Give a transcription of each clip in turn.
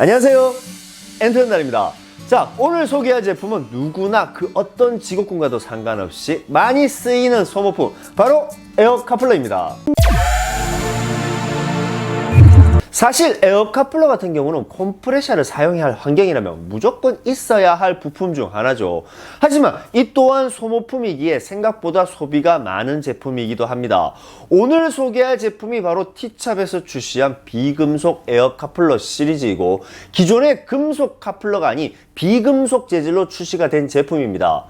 안녕하세요, 엔터날입니다. 자, 오늘 소개할 제품은 누구나 그 어떤 직업군과도 상관없이 많이 쓰이는 소모품, 바로 에어 카플러입니다. 사실 에어 카플러 같은 경우는 컴프레셔를 사용해야 할 환경이라면 무조건 있어야 할 부품 중 하나죠. 하지만 이 또한 소모품이기에 생각보다 소비가 많은 제품이기도 합니다. 오늘 소개할 제품이 바로 티찹에서 출시한 비금속 에어 카플러 시리즈이고, 기존의 금속 카플러가 아닌 비금속 재질로 출시가 된 제품입니다.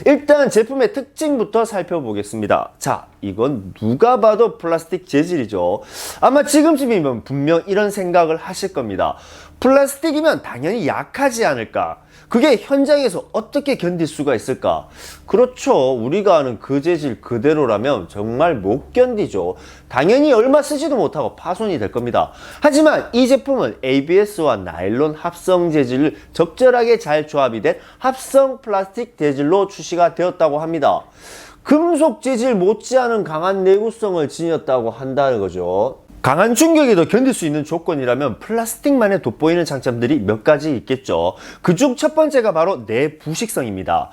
일단 제품의 특징부터 살펴보겠습니다. 자, 이건 누가 봐도 플라스틱 재질이죠. 아마 지금쯤이면 분명 이런 생각을 하실 겁니다. 플라스틱이면 당연히 약하지 않을까? 그게 현장에서 어떻게 견딜 수가 있을까? 그렇죠. 우리가 아는 그 재질 그대로라면 정말 못 견디죠. 당연히 얼마 쓰지도 못하고 파손이 될 겁니다. 하지만 이 제품은 ABS와 나일론 합성 재질을 적절하게 잘 조합이 된 합성 플라스틱 재질로 출시가 되었다고 합니다. 금속 재질 못지않은 강한 내구성을 지녔다고 한다는 거죠. 강한 충격에도 견딜 수 있는 조건이라면 플라스틱만의 돋보이는 장점들이 몇 가지 있겠죠. 그중 첫 번째가 바로 내부식성입니다.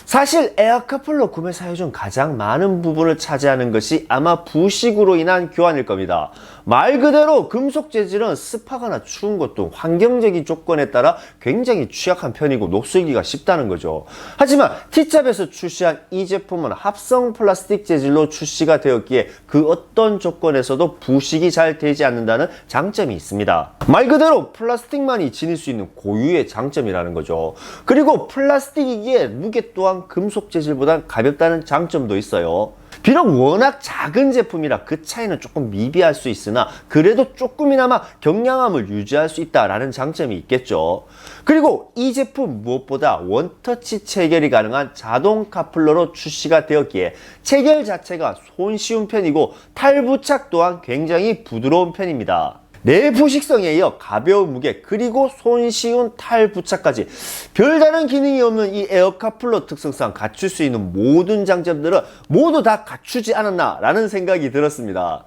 사실 에어 카플러 구매 사유 중 가장 많은 부분을 차지하는 것이 아마 부식으로 인한 교환일 겁니다. 말 그대로 금속 재질은 습하거나 추운 것 등 환경적인 조건에 따라 굉장히 취약한 편이고 녹슬기가 쉽다는 거죠. 하지만 티찹에서 출시한 이 제품은 합성 플라스틱 재질로 출시가 되었기에 그 어떤 조건에서도 부식이 잘 되지 않는다는 장점이 있습니다. 말 그대로 플라스틱만이 지닐 수 있는 고유의 장점이라는 거죠. 그리고 플라스틱이기에 무게 또한 금속 재질보다 가볍다는 장점도 있어요. 비록 워낙 작은 제품이라 그 차이는 조금 미비할 수 있으나 그래도 조금이나마 경량함을 유지할 수 있다라는 장점이 있겠죠. 그리고 이 제품 무엇보다 원터치 체결이 가능한 자동 카플러로 출시가 되었기에 체결 자체가 손쉬운 편이고 탈부착 또한 굉장히 부드러운 편입니다. 내부식성에 이어 가벼운 무게 그리고 손쉬운 탈부착까지 별다른 기능이 없는 이 에어 카플러 특성상 갖출 수 있는 모든 장점들은 모두 다 갖추지 않았나 라는 생각이 들었습니다.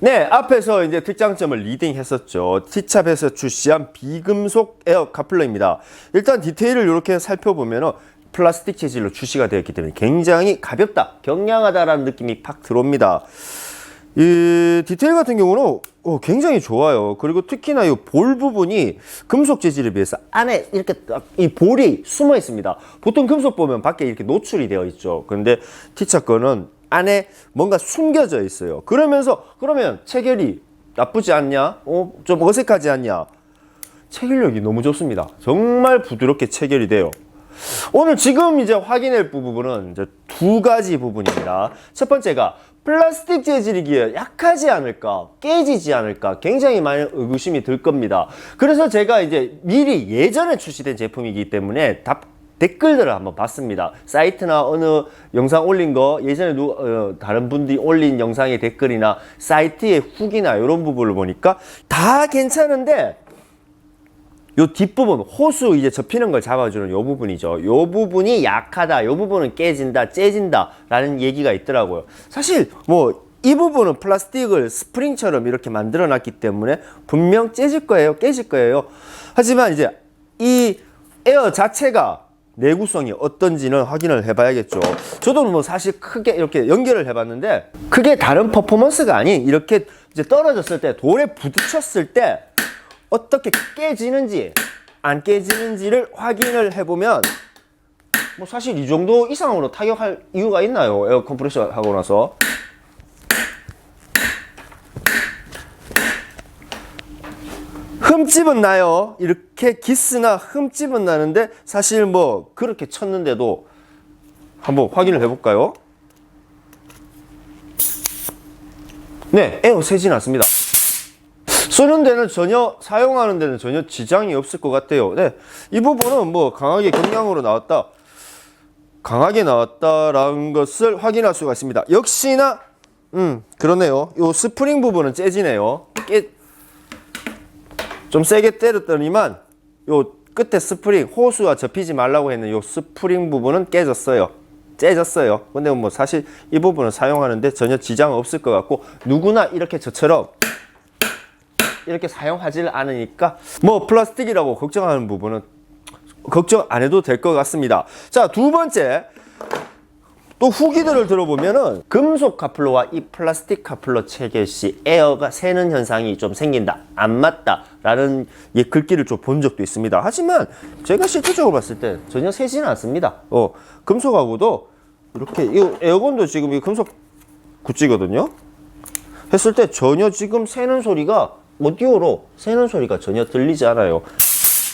네, 앞에서 이제 특장점을 리딩했었죠. 티찹에서 출시한 비금속 에어 카플러입니다. 일단 디테일을 이렇게 살펴보면 플라스틱 재질로 출시가 되었기 때문에 굉장히 가볍다, 경량하다라는 느낌이 팍 들어옵니다. 이 디테일 같은 경우는 굉장히 좋아요. 그리고 특히나 이 볼 부분이 금속 재질에 비해서 안에 이렇게 이 볼이 숨어 있습니다. 보통 금속 보면 밖에 이렇게 노출이 되어 있죠. 그런데 티찹 거는 안에 뭔가 숨겨져 있어요. 그러면 체결이 나쁘지 않냐? 좀 어색하지 않냐? 체결력이 너무 좋습니다. 정말 부드럽게 체결이 돼요. 오늘 지금 이제 확인할 부분은 이제 두 가지 부분입니다. 첫 번째가 플라스틱 재질이기에 약하지 않을까, 깨지지 않을까 굉장히 많은 의구심이 들 겁니다. 그래서 제가 이제 미리 예전에 출시된 제품이기 때문에 댓글들을 한번 봤습니다. 사이트나 어느 영상 올린 거, 예전에 다른 분들이 올린 영상의 댓글이나 사이트의 후기나 이런 부분을 보니까 다 괜찮은데 요 뒷부분, 호수 이제 접히는 걸 잡아주는 요 부분이죠. 요 부분이 약하다, 요 부분은 깨진다, 째진다 라는 얘기가 있더라고요. 사실 이 부분은 플라스틱을 스프링처럼 이렇게 만들어 놨기 때문에 분명 째질 거예요, 깨질 거예요. 하지만 이제 이 에어 자체가 내구성이 어떤지는 확인을 해봐야겠죠. 저도 사실 크게 이렇게 연결을 해봤는데 크게 다른 퍼포먼스가 아닌 이렇게 이제 떨어졌을 때, 돌에 부딪혔을 때 어떻게 깨지는지 안 깨지는지를 확인을 해보면 사실 이 정도 이상으로 타격할 이유가 있나요? 에어 컴프레셔 하고 나서 흠집은 나요. 이렇게 기스나 흠집은 나는데 사실 그렇게 쳤는데도 한번 확인을 해볼까요? 네, 에어 새진 않습니다. 쓰는 데는 사용하는 데는 전혀 지장이 없을 것 같아요. 네, 이 부분은 강하게 경량으로 강하게 나왔다라는 것을 확인할 수가 있습니다. 역시나 그러네요. 요 스프링 부분은 째지네요. 좀 세게 때렸더니만 요 끝에 스프링, 호수가 접히지 말라고 했는 요 스프링 부분은 깨졌어요. 째졌어요. 근데 사실 이 부분은 사용하는데 전혀 지장 없을 것 같고, 누구나 이렇게 저처럼 이렇게 사용하지 않으니까 뭐 플라스틱이라고 걱정하는 부분은 걱정 안 해도 될 것 같습니다. 자, 두 번째, 또 후기들을 들어보면은 금속 카플러와 이 플라스틱 카플러 체결 시 에어가 새는 현상이 좀 생긴다, 안 맞다 라는 글귀를 좀 본 적도 있습니다. 하지만 제가 실질적으로 봤을 때 전혀 새지는 않습니다. 금속하고도 이렇게, 이 에어건도 지금 이 금속 구찌거든요. 했을 때 전혀 지금 새는 소리가, 오디오로 새는 소리가 전혀 들리지 않아요.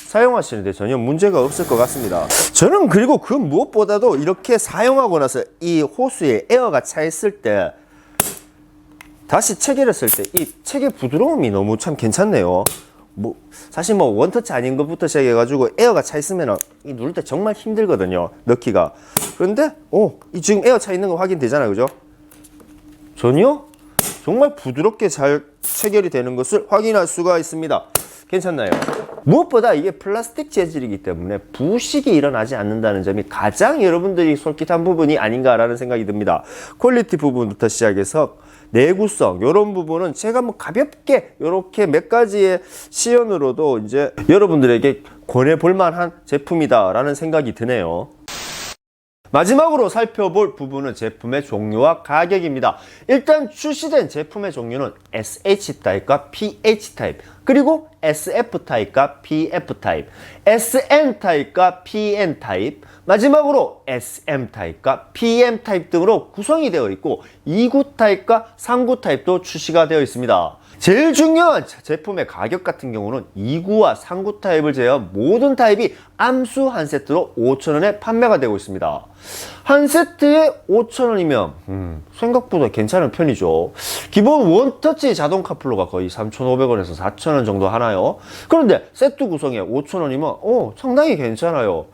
사용하시는데 전혀 문제가 없을 것 같습니다. 저는 그리고 그 무엇보다도 이렇게 사용하고 나서 이 호스에 에어가 차 있을 때 다시 체결했을 때 이 체결 부드러움이 너무 참 괜찮네요. 사실 원터치 아닌 것부터 시작해가지고 에어가 차 있으면 이 누를 때 정말 힘들거든요, 넣기가. 그런데 이 지금 에어 차 있는 거 확인되잖아요, 그죠? 전혀 정말 부드럽게 잘 체결이 되는 것을 확인할 수가 있습니다. 괜찮나요? 무엇보다 이게 플라스틱 재질이기 때문에 부식이 일어나지 않는다는 점이 가장 여러분들이 솔깃한 부분이 아닌가라는 생각이 듭니다. 퀄리티 부분부터 시작해서 내구성, 이런 부분은 제가 가볍게 이렇게 몇 가지의 시연으로도 이제 여러분들에게 권해볼 만한 제품이다라는 생각이 드네요. 마지막으로 살펴볼 부분은 제품의 종류와 가격입니다. 일단 출시된 제품의 종류는 SH 타입과 PH 타입, 그리고 SF 타입과 PF 타입, SN 타입과 PN 타입, 마지막으로 SM 타입과 PM 타입 등으로 구성이 되어 있고 2구 타입과 3구 타입도 출시가 되어 있습니다. 제일 중요한 제품의 가격 같은 경우는 2구와 3구 타입을 제외한 모든 타입이 암수 한 세트로 5,000원에 판매가 되고 있습니다. 한 세트에 5,000원이면 생각보다 괜찮은 편이죠. 기본 원터치 자동 카플러가 거의 3,500원에서 4,000원 정도 하나요? 그런데 세트 구성에 5,000원이면 상당히 괜찮아요.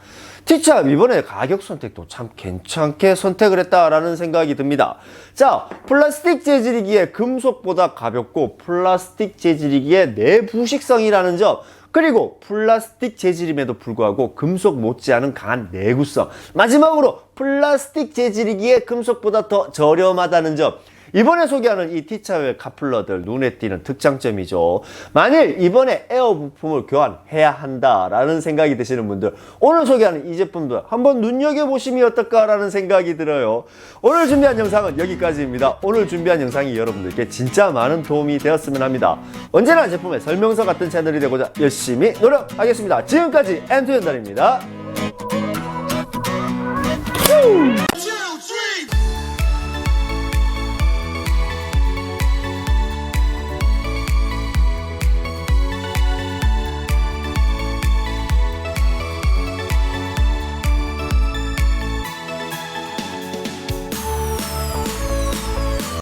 T참 이번에 가격 선택도 참 괜찮게 선택을 했다라는 생각이 듭니다. 자, 플라스틱 재질이기에 금속보다 가볍고 플라스틱 재질이기에 내부식성이라는 점, 그리고 플라스틱 재질임에도 불구하고 금속 못지않은 강한 내구성, 마지막으로 플라스틱 재질이기에 금속보다 더 저렴하다는 점, 이번에 소개하는 이 T차의 카플러들 눈에 띄는 특장점이죠. 만일 이번에 에어 부품을 교환해야 한다라는 생각이 드시는 분들, 오늘 소개하는 이 제품들 한번 눈여겨보시면 어떨까라는 생각이 들어요. 오늘 준비한 영상은 여기까지입니다. 오늘 준비한 영상이 여러분들께 진짜 많은 도움이 되었으면 합니다. 언제나 제품의 설명서 같은 채널이 되고자 열심히 노력하겠습니다. 지금까지 M2연달입니다.